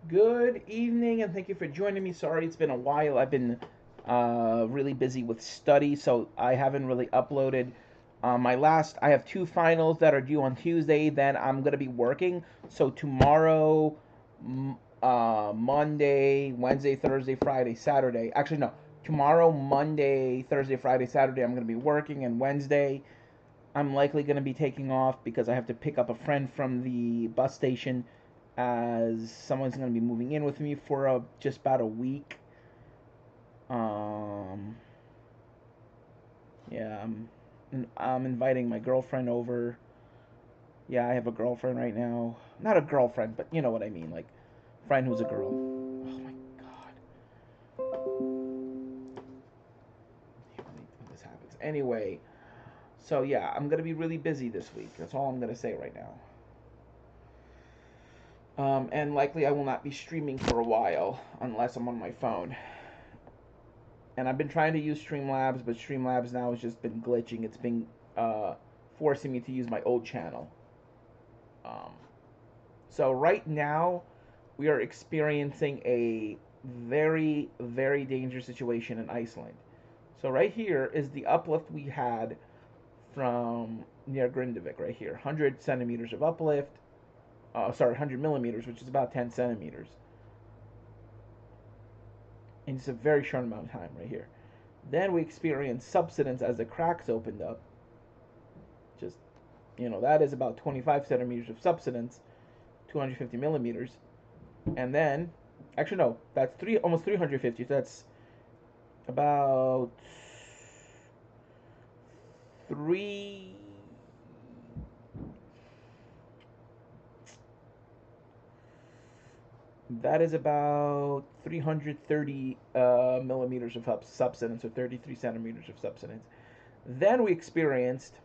Good evening, and thank you for joining me. Sorry, it's been a while. I've been really busy with study, so I haven't really uploaded. I have two finals that are due on Tuesday. Then I'm gonna be working. So tomorrow, Monday, Wednesday, Thursday, Friday, Saturday. Actually, no. Tomorrow, Monday, Thursday, Friday, Saturday, I'm gonna be working, and Wednesday, I'm likely gonna be taking off because I have to pick up a friend from the bus station as someone's going to be moving in with me for just about a week. Um, yeah, I'm inviting my girlfriend over. Yeah, I have a girlfriend right now. Not a girlfriend, but you know what I mean, like friend who's a girl. Oh my god, I can't believe when this happens. Anyway, so yeah, I'm gonna be really busy this week. That's all I'm gonna say right now. And likely I will not be streaming for a while unless I'm on my phone. And I've been trying to use Streamlabs, but Streamlabs now has just been glitching. It's been forcing me to use my old channel. Um, so right now, we are experiencing a very, very dangerous situation in Iceland. So right here is the uplift we had from near Grindavik, right here. 100 centimeters of uplift. Sorry, 100 millimeters, which is about 10 centimeters. And it's a very short amount of time right here. Then we experienced subsidence as the cracks opened up. Just, that is about 25 centimeters of subsidence, 250 millimeters. And then, actually, no, that's almost 350. So that's about three. That is about 330 millimeters of subsidence, or 33 centimeters of subsidence. Then we experienced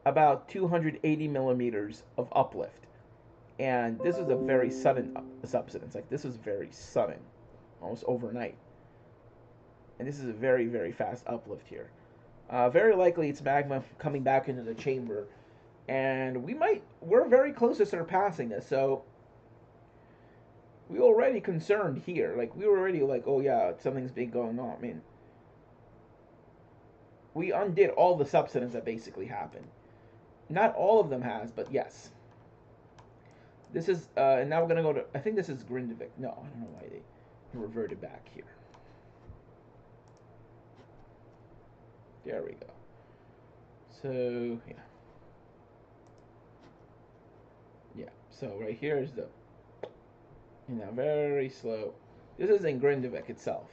about 280 millimeters of uplift. And this is a very sudden subsidence. Like, this was very sudden, almost overnight. And this is a very, very fast uplift here. Very likely it's magma coming back into the chamber. And we're very close to surpassing this. So we already concerned here. Like, we were already like, oh yeah, something's big going on. I mean, we undid all the subsidence that basically happened. Not all of them has, but yes. This is, and now we're gonna go to, I think this is Grindavik. No, I don't know why they reverted back here. There we go. So, yeah. Yeah, so right here is the, very slow. This is in Grindavik itself.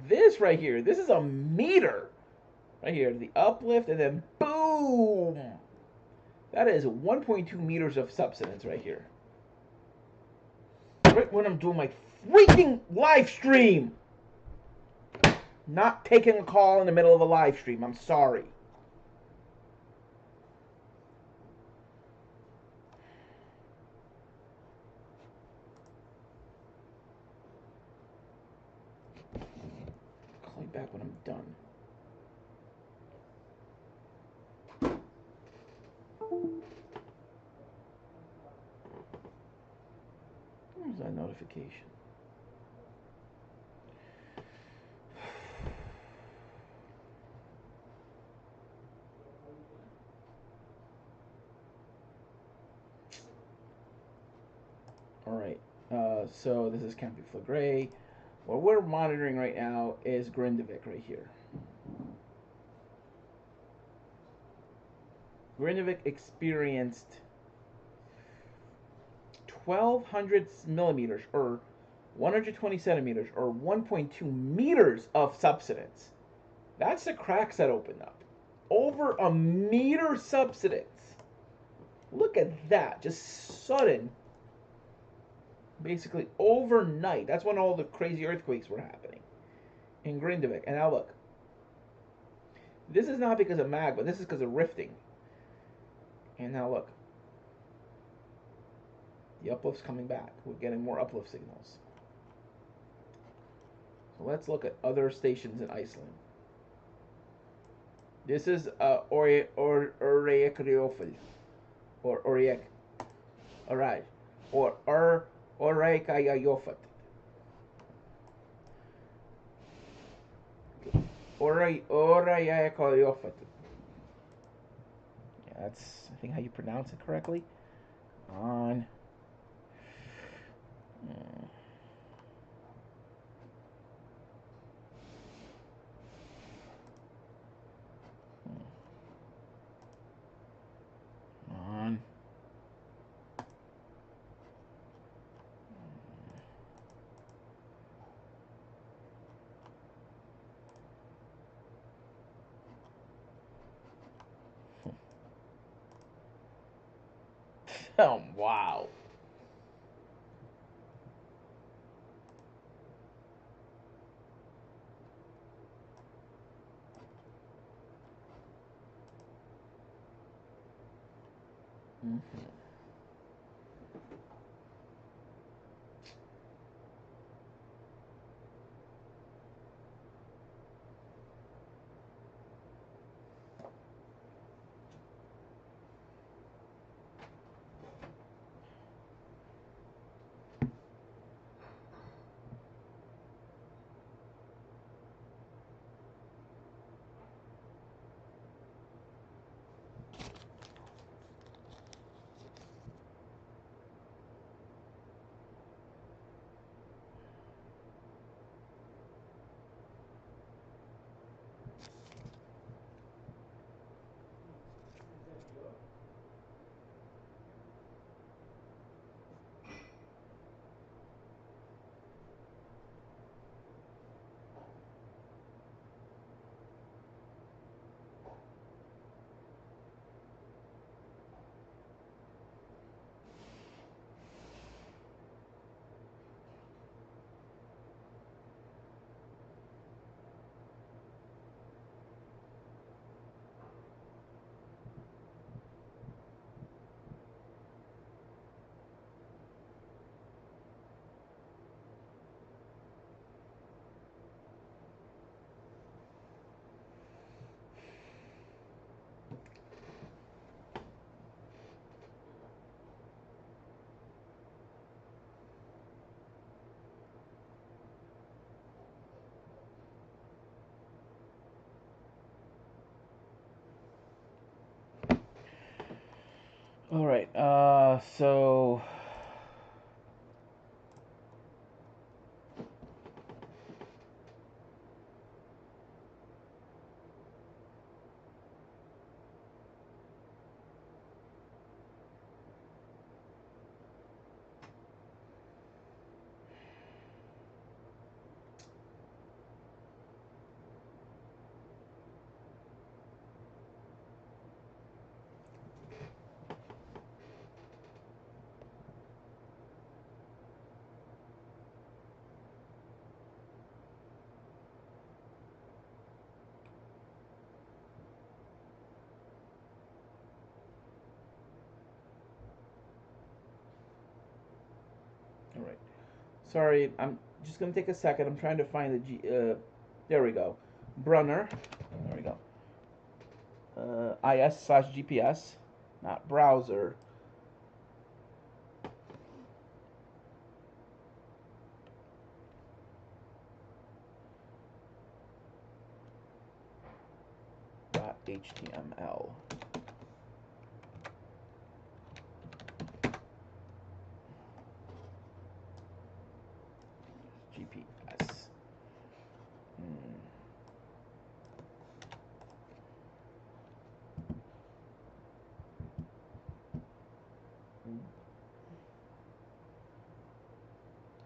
This right here, this is a meter. Right here, the uplift, and then boom! That is 1.2 meters of subsidence right here. Right when I'm doing my freaking live stream! Not taking a call in the middle of a live stream. I'm sorry. Call me back when I'm done. Where's that notification? Alright, so this is Camp Flagray. What we're monitoring right now is Grindavik right here. Grindavik experienced 1,200 millimeters, or 120 centimeters, or 1.2 meters of subsidence. That's the cracks that opened up. Over a meter subsidence. Look at that. Just sudden. Basically overnight. That's when all the crazy earthquakes were happening in Grindavik. And now look. This is not because of magma. This is because of rifting. And now look. The uplift's coming back. We're getting more uplift signals. So let's look at other stations in Iceland. This is REYKJANES, or REYK. All right. Or REYKJANES. REYKJANES. Yeah, that's I think how you pronounce it correctly. On. On. Oh, wow. Mm-hmm. All right. So. All right. Sorry, I'm just gonna take a second. I'm trying to find the G. There we go. Brunner. There we go. IS/GPS, not browser. .html. GPS.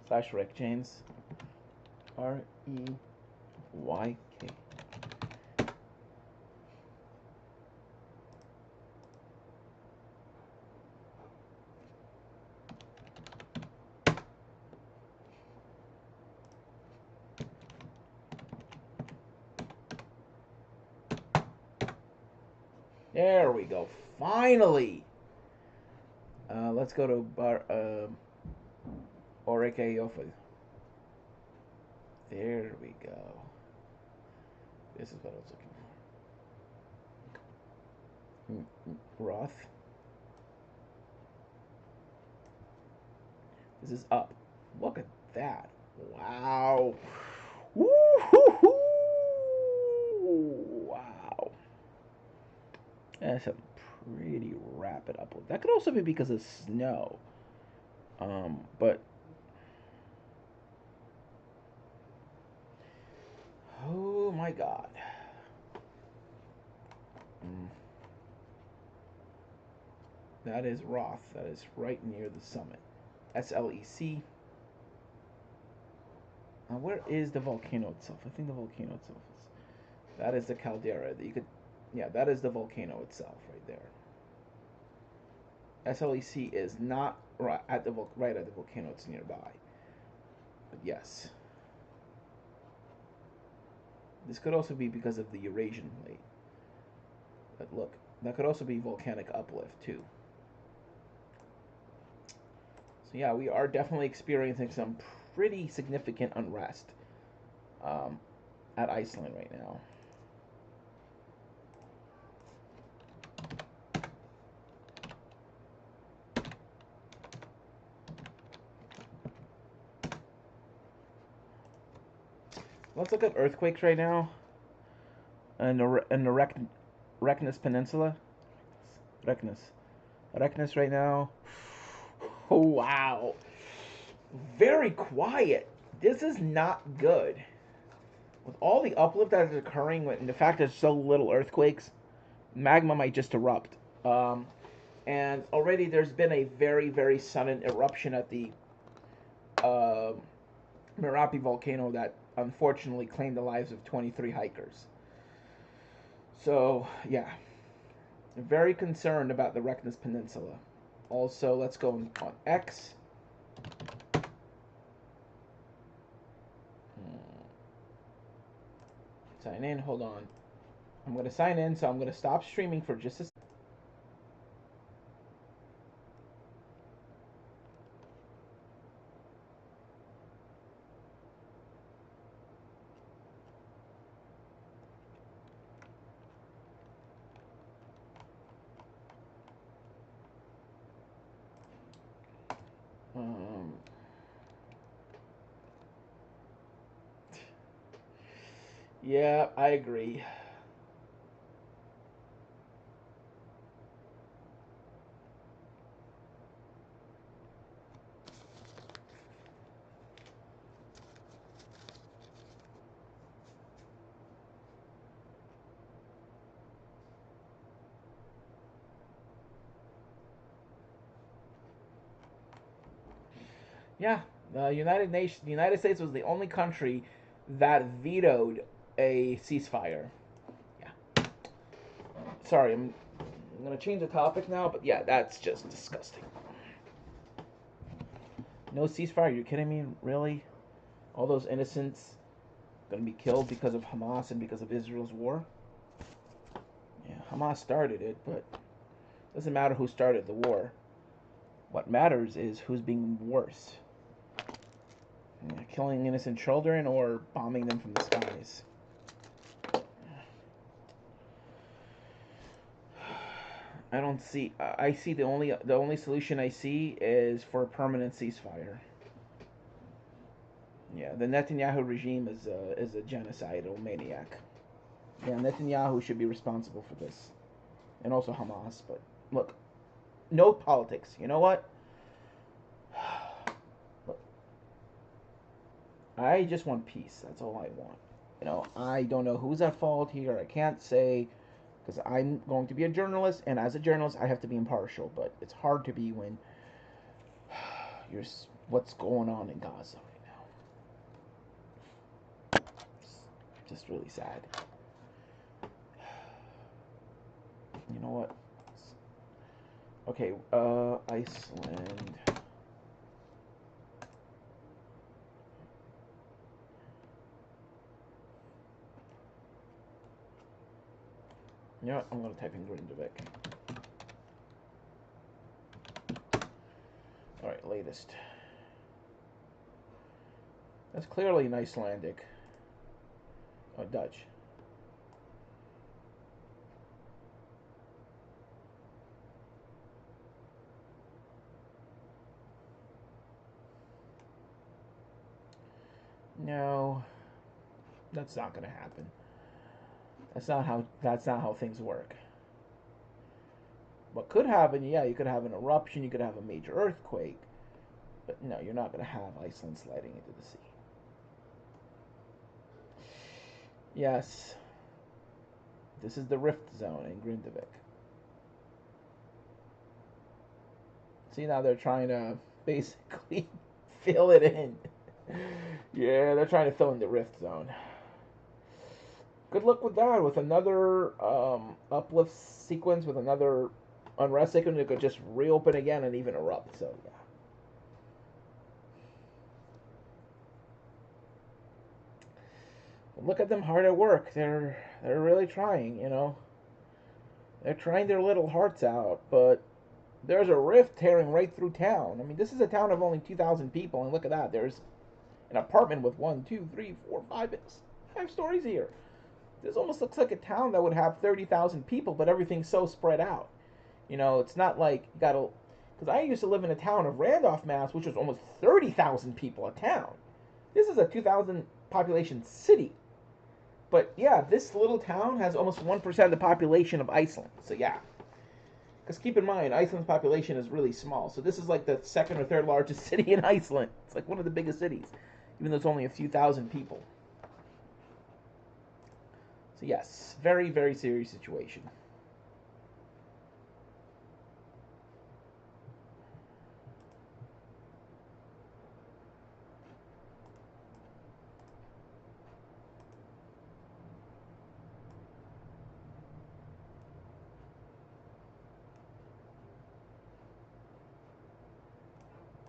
Slash REYKJANES. REYK. There we go. Finally. Let's go to REYKJANES. There we go. This is what I was looking for. Roth. This is up. Look at that. Wow. Woo-hoo-hoo. Wow. That's a pretty rapid upload. That could also be because of snow. But oh my god. That is Roth. That is right near the summit. SLEC. Where is the volcano itself? I think the volcano itself is. That is the caldera. That you could, yeah, that is the volcano itself right there. SLEC is not right at the volcano. It's nearby. But yes, this could also be because of the Eurasian plate. But look, that could also be volcanic uplift too. So yeah, we are definitely experiencing some pretty significant unrest at Iceland right now. Let's look at earthquakes right now in the Reykjanes Peninsula. Reykjanes right now. Oh, wow. Very quiet. This is not good. With all the uplift that is occurring and the fact there's so little earthquakes, magma might just erupt. And already there's been a very, very sudden eruption at the Merapi volcano that unfortunately claimed the lives of 23 hikers. So, yeah. Very concerned about the Reykjanes Peninsula. Also, let's go on X. Sign in, hold on. I'm going to sign in, so I'm going to stop streaming for just a second. Yeah, I agree. Yeah, the United States was the only country that vetoed a ceasefire. Yeah. Sorry, I'm gonna change the topic now, but yeah, that's just disgusting. No ceasefire? You're kidding me? Really? All those innocents gonna be killed because of Hamas and because of Israel's war? Yeah, Hamas started it, but it doesn't matter who started the war. What matters is who's being worse. Killing innocent children or bombing them from the skies. I don't see. I see the only solution I see is for a permanent ceasefire. Yeah, the Netanyahu regime is a genocidal maniac. Yeah, Netanyahu should be responsible for this, and also Hamas. But look, no politics. You know what? Look, I just want peace. That's all I want. You know, I don't know who's at fault here. I can't say because I'm going to be a journalist, and as a journalist, I have to be impartial. But it's hard to be when you're what's going on in Gaza right now. It's just really sad. You know what? Okay, Iceland. You know what? I'm gonna type in Grindavik. Alright, latest. That's clearly an Icelandic. Oh, Dutch. That's not going to happen. That's not how things work. What could happen, yeah, you could have an eruption, you could have a major earthquake, but no, you're not going to have Iceland sliding into the sea. Yes, this is the rift zone in Grindavik. See, now they're trying to basically fill it in. Yeah, they're trying to fill in the rift zone. Good luck with that. With another uplift sequence, with another unrest sequence, it could just reopen again and even erupt. So yeah. But look at them hard at work. They're really trying. You know, they're trying their little hearts out, but there's a rift tearing right through town. I mean, this is a town of only 2,000 people, and look at that. There's an apartment with 1, 2, 3, 4, 5 stories here. This almost looks like a town that would have 30,000 people, but everything's so spread out. You know, it's not like you gotta. Because I used to live in a town of Randolph, Mass, which was almost 30,000 people a town. This is a 2,000 population city. But yeah, this little town has almost 1% of the population of Iceland. So yeah. Because keep in mind, Iceland's population is really small. So this is like the second or third largest city in Iceland. It's like one of the biggest cities, even though it's only a few thousand people. So yes, very, very serious situation.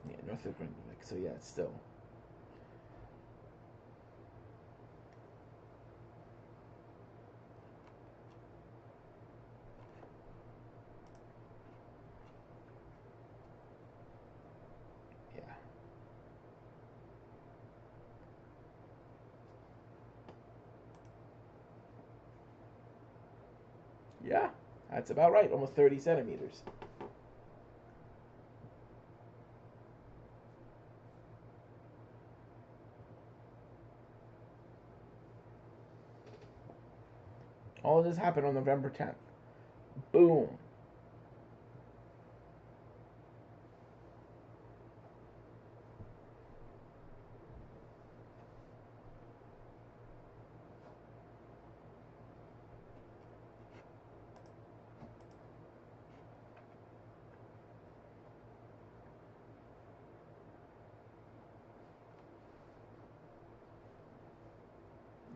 Yeah, north of Grindavik. So yeah, it's still. Yeah. Yeah, that's about right. Almost 30 centimeters. All of this happened on November 10th. Boom.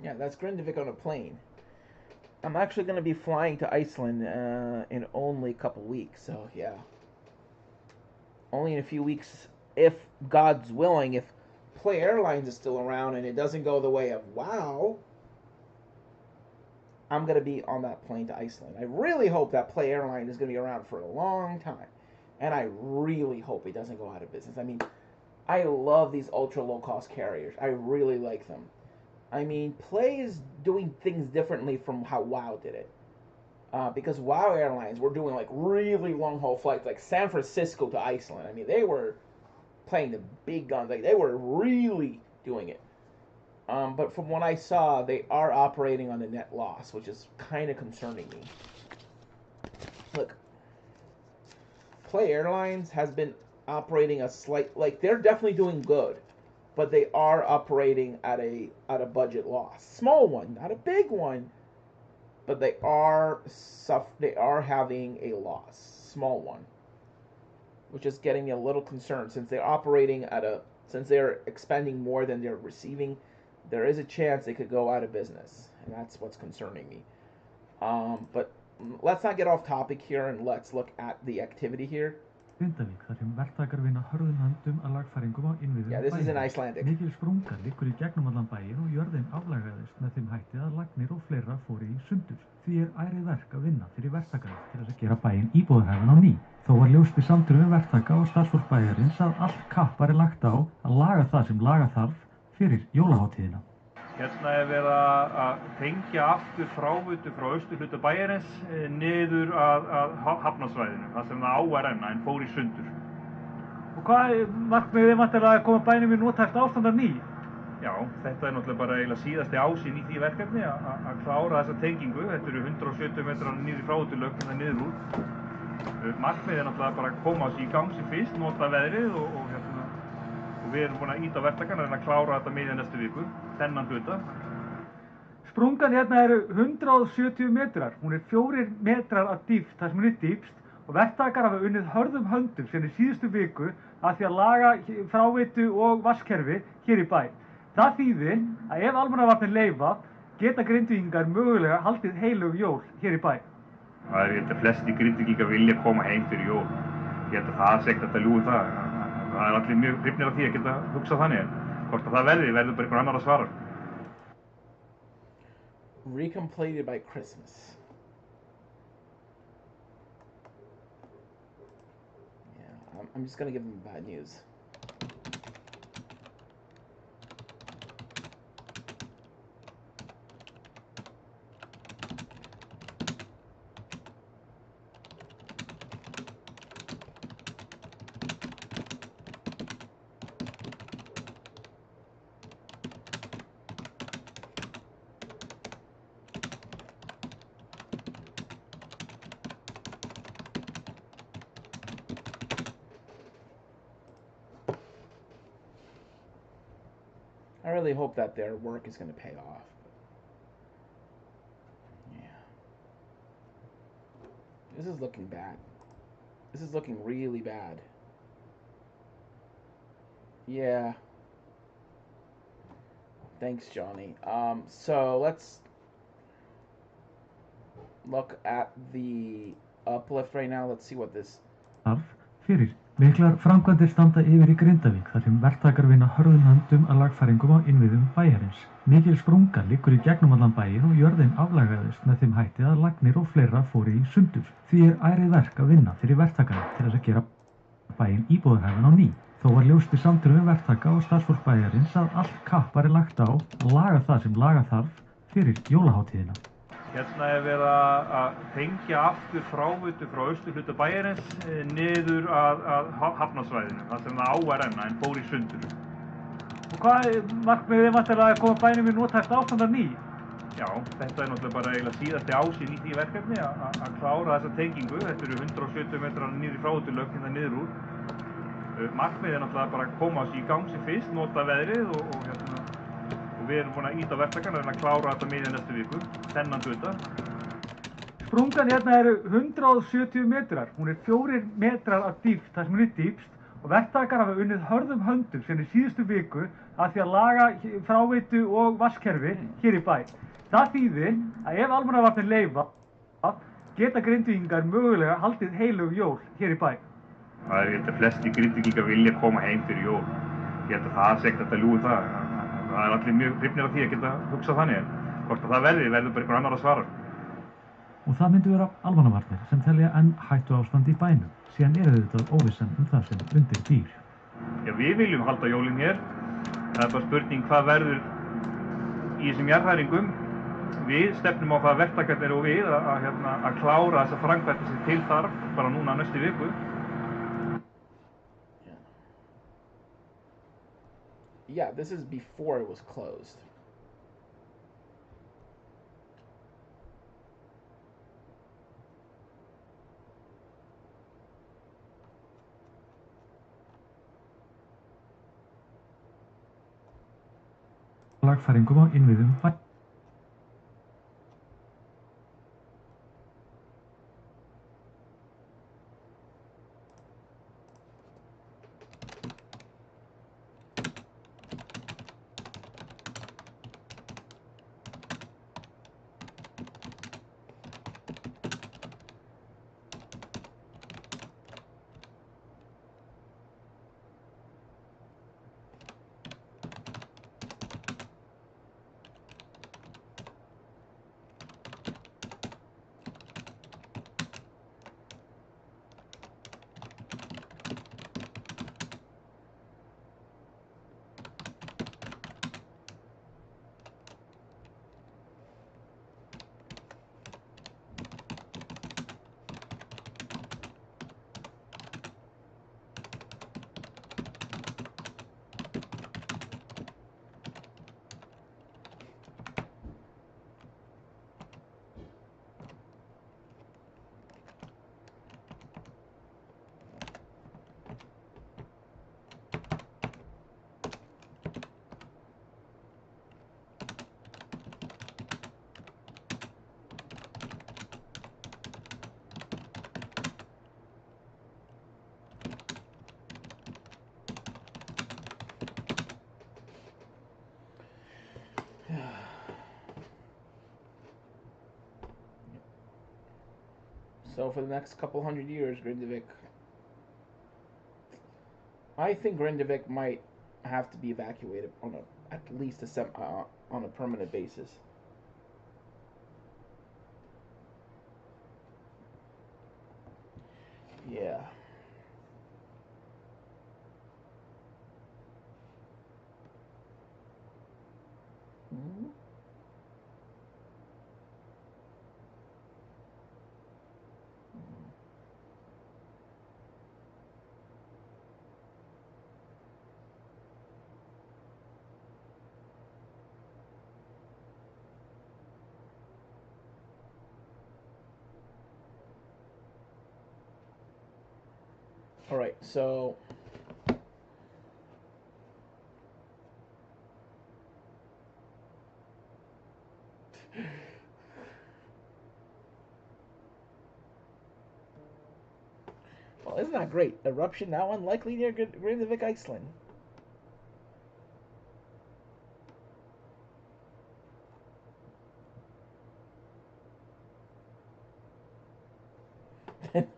Yeah, that's Grindavik on a plane. I'm actually going to be flying to Iceland in only a couple weeks, so yeah. Only in a few weeks, if God's willing, if Play Airlines is still around and it doesn't go the way of WOW, I'm going to be on that plane to Iceland. I really hope that Play Airline is going to be around for a long time. And I really hope it doesn't go out of business. I mean, I love these ultra low-cost carriers. I really like them. I mean, Play is doing things differently from how WOW did it. Because WOW Airlines were doing like really long haul flights, like San Francisco to Iceland. I mean, they were playing the big guns. Like they were really doing it. But from what I saw, they are operating on a net loss, which is kind of concerning me. Look, Play Airlines has been operating a slight, like they're definitely doing good, but they are operating at a budget loss. Small one, not a big one, but they are having a loss, small one, which is getting me a little concerned since they're operating since they're expending more than they're receiving. There is a chance they could go out of business, and that's what's concerning me. But let's not get off topic here, and let's look at the activity here. Grindavik, þar sem verktakar vinna hörðum höndum að lagfæringum á innviðum Yeah, this is in Icelandic. Mikil sprunga liggur í gegnum allan bæinn og jörðin aflagaðist með þeim hætti að lagnir og fleira fóru í sundur. Því ærið verk að vinna fyrir verktakar til þess að gera bæinn íbúðarhæfan á ný. Þó var ljóst í samtölum við verktaka og starfsfólk bæjarins að allt kapp væri lagt á að laga það sem laga þarf fyrir jólahátíðina. Hérna verið að tengja aftur fráveitu frá austurhluta bæjarins niður að hafnarsvæðinu, þar sem það á að renna en fór í sundur. Og hvað markmiðið væntanlega að koma bænum í nothæft ástand á ný? Já, þetta náttúrulega bara eiginlega síðasti ásinn í því verkefni að klára þessa tengingu. Þetta eru 170 metrar niður í fráveiturlögn niður úr. Markmiðið náttúrulega bara að koma þessu í gang sem fyrst, nota veðrið og við erum búin að ýta á verktakann að reyna að klára þetta miðja næstu viku, þennan hluta. Sprungan hérna eru 170 metrar, hún er 4 metrar að dýpt þar sem hún er dýpst og verktakar hafa unnið hörðum höndum síðan í síðustu viku að því að laga fráveitu og vatnskerfi hér í bæ. Það þýðir að ef almannavarnir leyfa geta Grindvíkingar mögulega haldið heilög jól hér í bæ. Það er þetta flesti Grindvíkingar vilja koma heim fyrir jól. Ég held að það sé ekkert að ljúga það. Það er allir mjög hrifnir af því að geta hugsað þannig en hvort að það verður bara einhver annar að svara. Recompleted by Christmas. Yeah, I'm just gonna give them bad news. I really hope that their work is going to pay off. Yeah. This is looking bad. This is looking really bad. Yeah. Thanks, Johnny. So let's look at the uplift right now. Let's see what this... Fyrir. Miklar framkvæmdir standa yfir í Grindavik þar sem verktakar vinna hörðum höndum að lagfæringum á innviðum bæjarins. Mikil sprunga liggur í gegnum allan bæinn og jörðin aflagaðist með þeim hætti að lagnir og fleira fóru í sundur. Því er ærið verk að vinna fyrir verktakana til þess að gera bæinn íbúðarhæfan á ný. Þó var ljóst í samtölum við verktaka og starfsfólk bæjarins að allt kapp væri lagt á að laga það sem laga þarf fyrir jólahátíðina. Hérna er verið að tengja aftur fráveitu frá austurhluta bæjarins niður að hafnarsvæðinu, það sem það á að renna en fór í sundur. Og hvað markmiðið væntanlega að koma bænum í nothæft ástand að ný? Já, þetta er náttúrulega bara eiginlega síðasti ásinn í því verkefni að klára þessa tengingu. Þetta eru 170 metrar niður í fráveiturlögn niður úr. Markmiðið er náttúrulega bara að koma þessu í gang sem fyrst, nota veðrið og við erum búin að ýta á verktakann að reyna að klára þetta miðja næstu viku, þennan hluta. Sprungan hérna eru 170 metrar, hún er 4 metrar að dýpt þar sem hún er dýpst og verktakar hafa unnið hörðum höndum síðan í síðustu viku að því að laga fráveitu og vatnskerfi hér í bæ. Það þýðir að ef almannavarnir leyfa geta Grindvíkingar mögulega haldið heilög jól hér í bæ. Það er þetta flesti Grindvíkingar vilja koma heim fyrir jól. Ég held að það sé ekkert að ljúga það. Það er allir mjög hrifnir af því að geta hugsað þannig en hvort að það verður bara einhver annar að svara. Og það myndi vera almannavarnir sem telja enn hættu ástand í bænum. Síðan er auðvitað óvissan það sem undir býr. Já, við viljum halda jólin hér. Það er bara spurning hvað verður í þessum jarðhæringum. Við stefnum á það verktakarnir og við að klára þessa framkvæmdir sem til þarf bara núna næstu viku. Yeah, this is before it was closed. Lagfæringum á innviðum bæ. So for the next couple hundred years, Grindavik, I think Grindavik might have to be evacuated on at least on a permanent basis. Yeah. Mm-hmm. All right, so well, isn't that great? Eruption now unlikely near Grindavik, Iceland.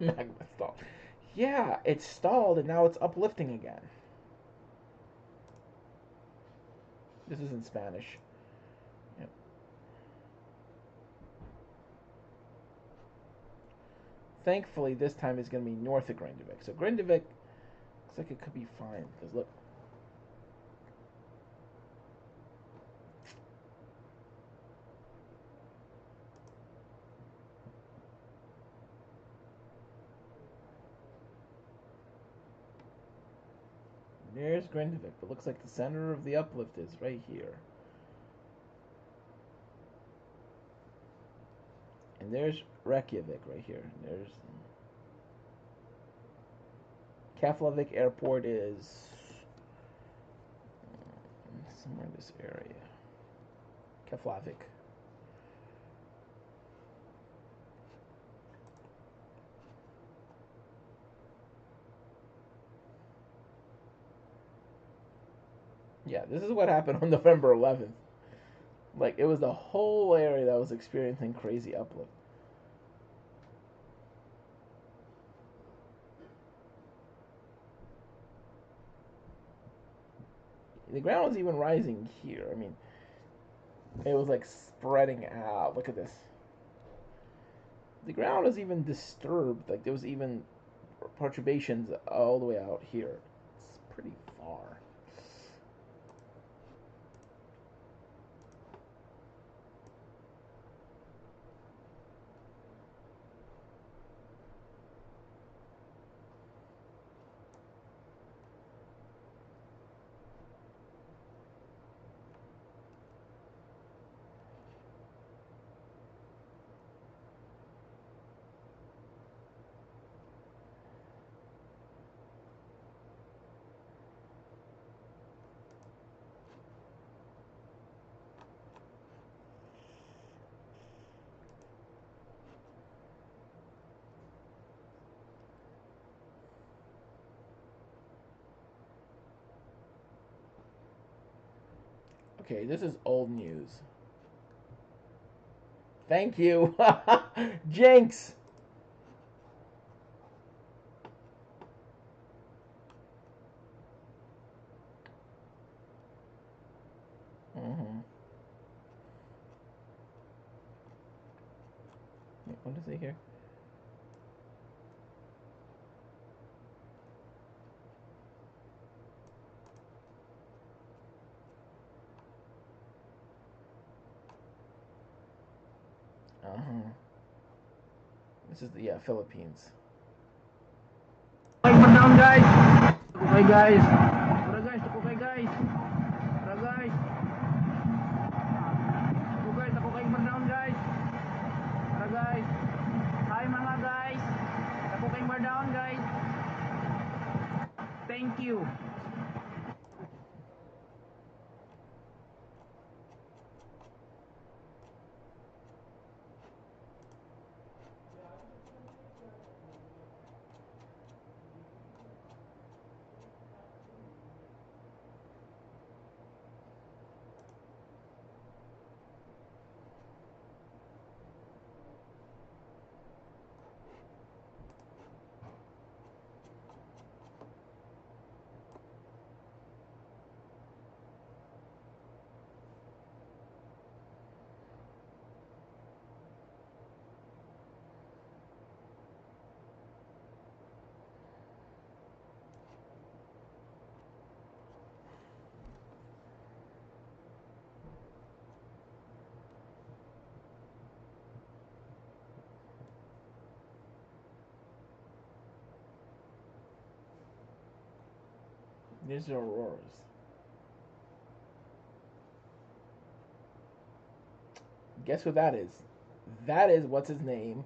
Magma stalled. Yeah, it stalled and now it's uplifting again. This is in Spanish. Yep. Thankfully, this time it's going to be north of Grindavik. So Grindavik looks like it could be fine. Because look. There's Grindavik. But looks like the center of the uplift is right here. And there's Reykjavik right here. There's Keflavik Airport is somewhere in this area. Keflavik. Yeah, this is what happened on November 11th. Like, it was the whole area that was experiencing crazy uplift. The ground was even rising here. I mean, it was like spreading out. Look at this. The ground was even disturbed. Like, there was even perturbations all the way out here. It's pretty far. Okay, this is old news. Thank you. Jinx. Mm-hmm. Wait, what is it here? Uh-huh. This is the, yeah, Philippines. Down, guys. Okay, guys. Tara, guys. Okay, guys. Tara, guys. Ako kayo down, guys. Tara, guys. Hi, mga guys. Ako kayo down, guys. Thank you. These are auroras. Guess who that is? That is, what's his name?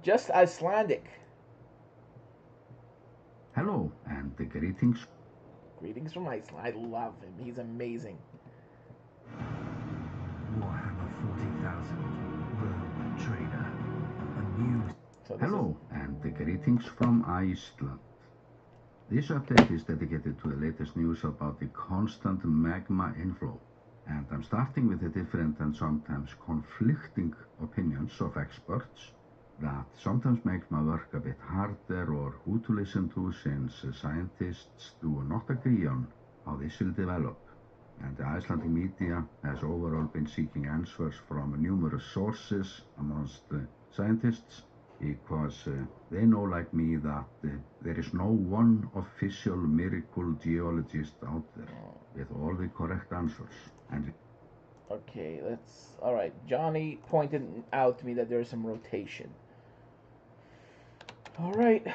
Just Icelandic. Hello and greetings. Greetings from Iceland. I love him. He's amazing. Warhammer 40,000, Rogue Trader, a new... So Hello and greetings from Iceland. This update is dedicated to the latest news about the constant magma inflow. And I'm starting with the different and sometimes conflicting opinions of experts that sometimes makes my work a bit harder or who to listen to, since scientists do not agree on how this will develop. And the Icelandic media has overall been seeking answers from numerous sources amongst scientists, because they know, like me, that there is no one official miracle geologist out there with all the correct answers. And okay, all right. Johnny pointed out to me that there's some rotation. All right,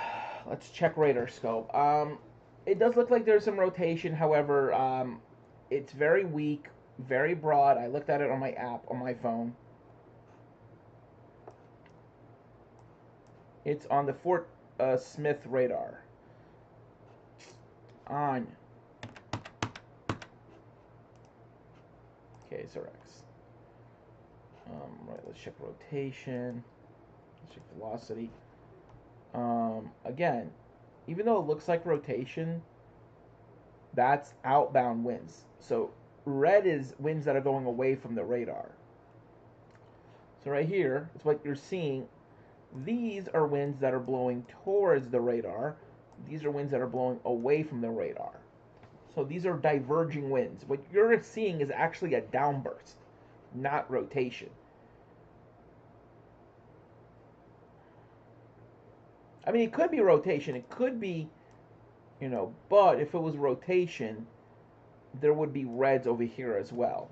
let's check radar scope. It does look like there's some rotation. However, it's very weak, very broad. I looked at it on my app on my phone. It's on the Fort Smith radar. On. Okay, so X. Right, let's check rotation. Let's check velocity. Again, even though it looks like rotation, that's outbound winds. So red is winds that are going away from the radar. So right here, it's what you're seeing. These are winds that are blowing towards the radar. These are winds that are blowing away from the radar. So these are diverging winds. What you're seeing is actually a downburst, not rotation. I mean, it could be rotation. It could be, but if it was rotation, there would be reds over here as well.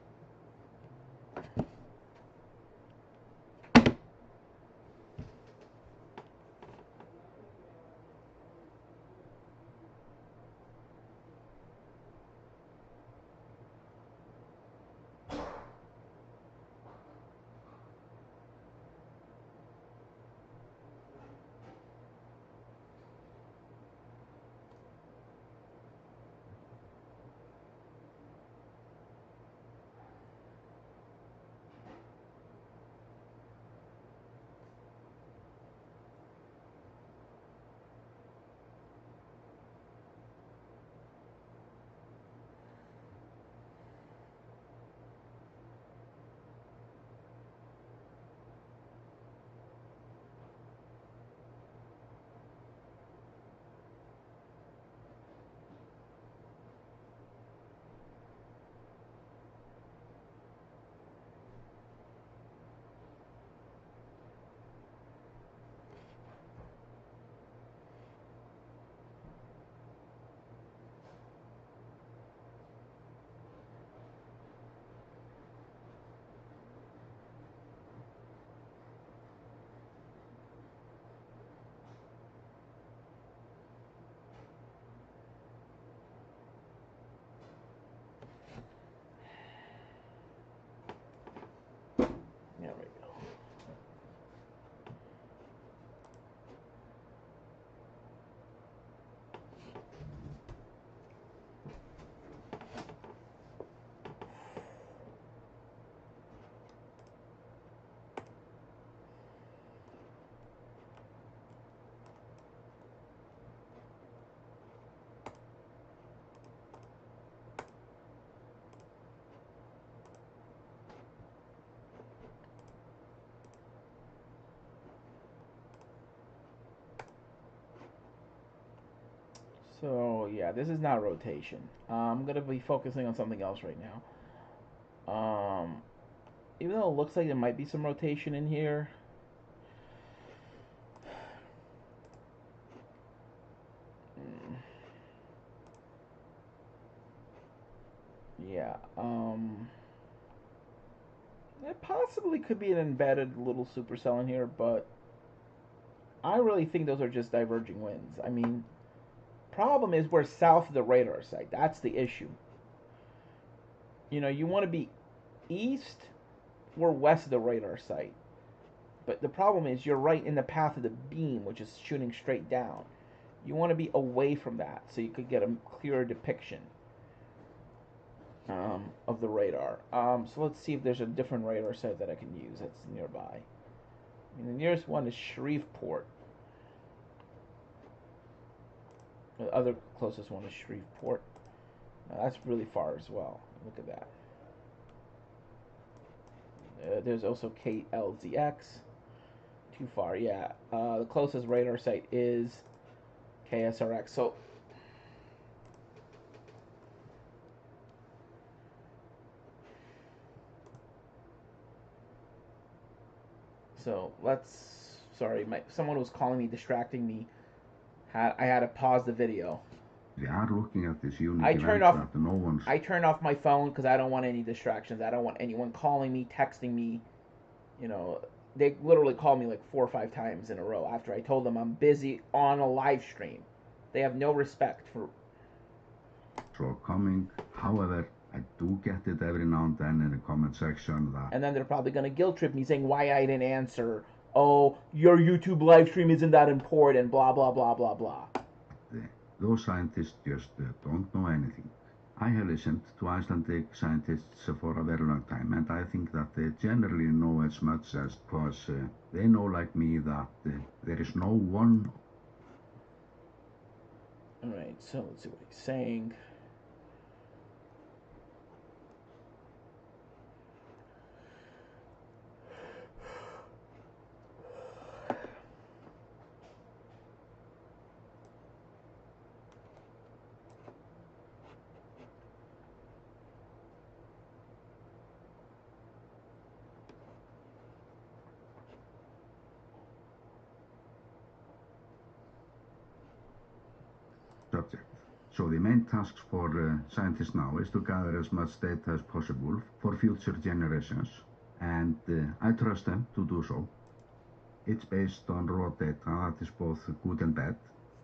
There we go. So yeah, this is not rotation. I'm gonna be focusing on something else right now. Even though it looks like there might be some rotation in here, yeah, it possibly could be an embedded little supercell in here, but I really think those are just diverging winds. I mean, problem is we're south of the radar site. That's the issue. You know, you want to be east or west of the radar site. But the problem is you're right in the path of the beam, which is shooting straight down. You want to be away from that so you could get a clearer depiction of the radar. So let's see if there's a different radar site that I can use that's nearby. I mean, the nearest one is Shreveport. The other closest one is Shreveport. Now, that's really far as well. Look at that. There's also KLZX. Too far, yeah. The closest radar site is KSRX. So let's. Sorry, someone was calling me, distracting me. I had to pause the video. We are looking at this unit I turned off my phone because I don't want any distractions. I don't want anyone calling me, texting me. You know, they literally called me like 4 or 5 times in a row after I told them I'm busy on a live stream. They have no respect for. Coming. However, I do get it every now and then in the comment section that. And then they're probably gonna guilt trip me saying why I didn't answer. Oh, your YouTube live stream isn't that important. Blah blah blah blah blah. Those scientists just don't know anything. I have listened to Icelandic scientists for a very long time, and I think that they generally know as much as, because they know, like me, that there is no one. Alright, so let's see what he's saying. Subject. So the main task for scientists now is to gather as much data as possible for future generations, and I trust them to do so. It's based on raw data that is both good and bad,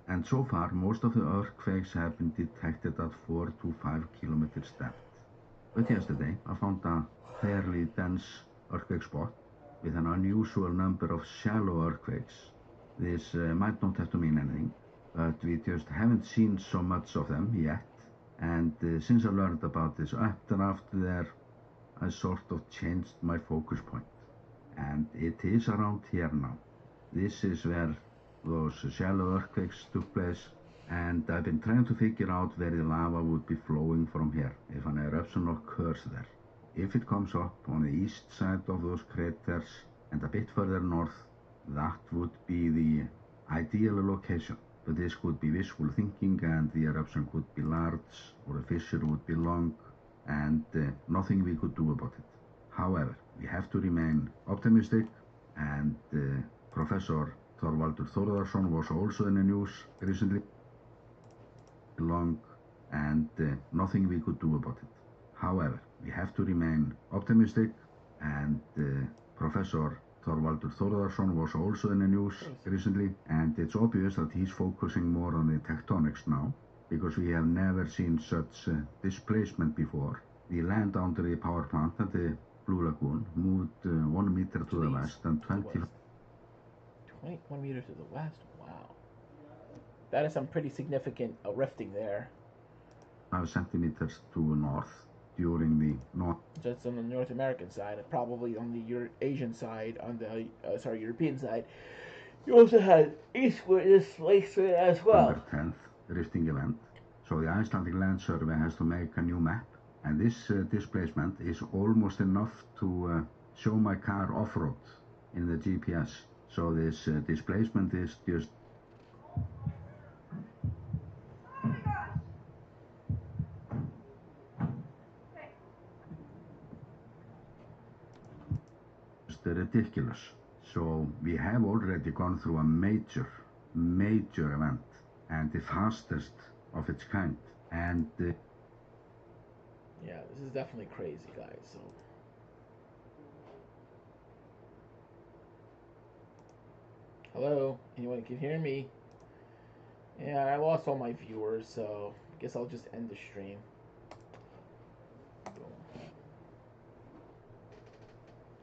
and so far most of the earthquakes have been detected at 4 to 5 kilometers depth. But yesterday I found a fairly dense earthquake spot with an unusual number of shallow earthquakes. This might not have to mean anything, but we just haven't seen so much of them yet, and since I learned about this updraft there, I sort of changed my focus point. And it is around here now. This is where those shallow earthquakes took place, and I've been trying to figure out where the lava would be flowing from here if an eruption occurs there. If it comes up on the east side of those craters and a bit further north, that would be the ideal location. But this could be wishful thinking, and the eruption could be large, or the fissure would be long, and nothing we could do about it. However, we have to remain optimistic, and Professor Þorvaldur Þórðarson was also in the news recently. Long, and nothing we could do about it. However, we have to remain optimistic, and Professor Þorvaldur Þórðarson was also in the news recently, and it's obvious that he's focusing more on the tectonics now, because we have never seen such displacement before. The land under the power plant at the Blue Lagoon moved 1 meter to the west and 21 meters to the west. Wow. That is some pretty significant rifting there. 5 centimeters to north during the north. Just on the North American side, and probably on the Asian side, on the European side. You also had eastward displacement as well. November 10th rifting event. So the Icelandic Land Survey has to make a new map, and this displacement is almost enough to show my car off-road in the GPS. So this displacement is just ridiculous. So we have already gone through a major event, and the fastest of its kind, and yeah, this is definitely crazy, guys. So hello, anyone can hear me? Yeah, I lost all my viewers, so I guess I'll just end the stream.